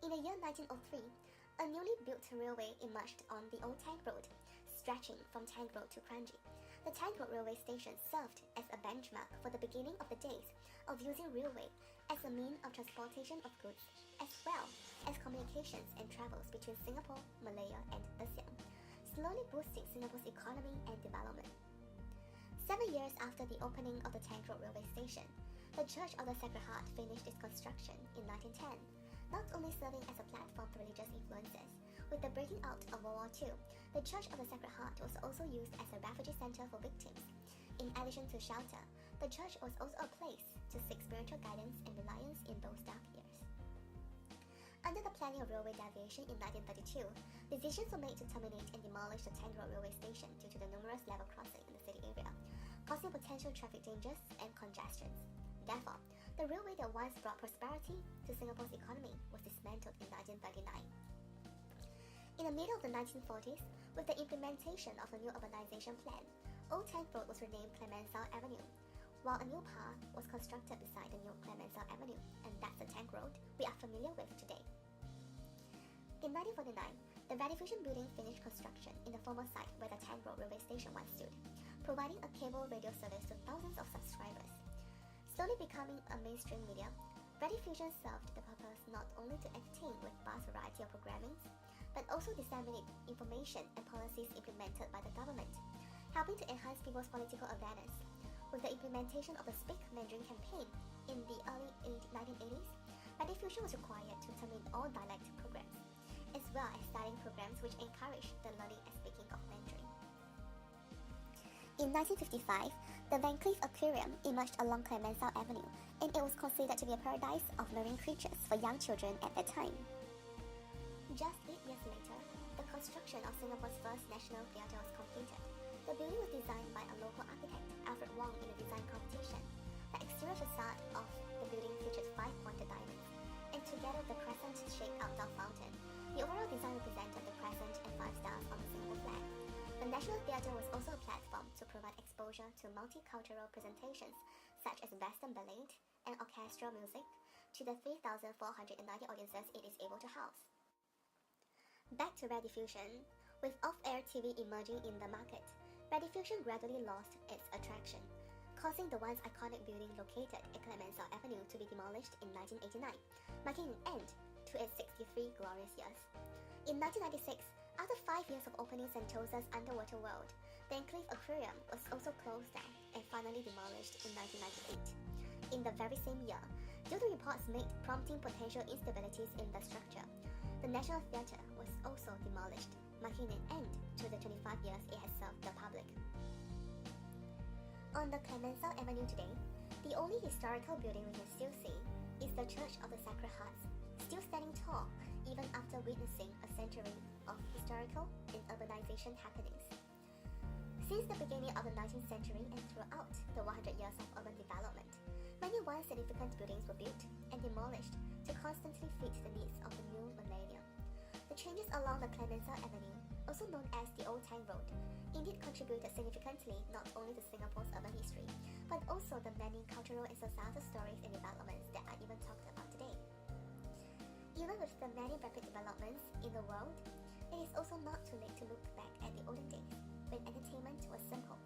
In the year 1903, a newly built railway emerged on the Old Tank Road, stretching from Tank Road to Kranji. The Tank Road railway station served as a benchmark for the beginning of the days of using railway as a means of transportation of goods, as well as communications and travels between Singapore, Malaya, and the Siam, slowly boosting Singapore's economy and development. 7 years after the opening of the Tank Road railway station, the Church of the Sacred Heart finished its construction in 1910, not only serving as a platform for religious influences. With the breaking out of World War II, the Church of the Sacred Heart was also used as a refugee center for victims. In addition to shelter, the church was also a place to seek spiritual guidance and reliance in those dark years. Under the planning of railway deviation in 1932, decisions were made to terminate and demolish the Tank Road railway station due to the numerous level crossings in the city area, causing potential traffic dangers and congestions. Therefore, the railway that once brought prosperity to Singapore's economy was dismantled in 1939. In the middle of the 1940s, with the implementation of the new urbanization plan, Old Tank Road was renamed Clemenceau Avenue, while a new path was constructed beside the new Clemenceau Avenue, and that's the Tank Road we are familiar with today. In 1949, the Rediffusion building finished construction in the former site where the Tank Road railway station once stood, providing a cable radio service to thousands of subscribers. Slowly becoming a mainstream media, Rediffusion served the purpose not only to entertain with vast variety of programmings, but also disseminate information and policies implemented by the government, helping to enhance people's political awareness. With the implementation of the Speak Mandarin campaign in the early 1980s, Rediffusion was required to terminate all dialect programs, as well as starting programs which encourage the learning and speaking of Mandarin. In 1955, the Van Cleef Aquarium emerged along Clemenceau Avenue, and it was considered to be a paradise of marine creatures for young children at that time. Just 8 years later, the construction of Singapore's first National Theatre was completed. The building was designed by a local architect, Alfred Wong, in a design competition. The exterior facade of the building featured 5-pointed diamonds, and together with the crescent-shaped outdoor fountain, the overall design represented the crescent and 5 stars on the Singapore flag. The National Theatre was also a platform to provide exposure to multicultural presentations such as Western ballet and orchestral music to the 3,490 audiences it is able to house. Back to Rediffusion. With off-air TV emerging in the market, Rediffusion gradually lost its attraction, causing the once iconic building located at Clemenceau Avenue to be demolished in 1989, marking an end to its 63 glorious years. In 1996, after 5 years of opening Sentosa's underwater world, the Van Cleef Aquarium was also closed down and finally demolished in 1998. In the very same year, due to reports made prompting potential instabilities in the structure, the National Theatre was also demolished, marking an end to the 25 years it has served the public. On the Clemenceau Avenue today, the only historical building we can still see is the Church of the Sacred Heart, still standing tall even after witnessing a century of historical and urbanization happenings. Since the beginning of the 19th century and throughout the 100 years of urban development, many once significant buildings were built and demolished to constantly fit the needs of the new millennium. The changes along the Clemenceau Avenue, also known as the Old Tank Road, indeed contributed significantly not only to Singapore's urban history, but also the many cultural and societal stories and developments that are even talked about today. Even with the many rapid developments in the world, it is also not too late to look back at the olden days, when entertainment was simple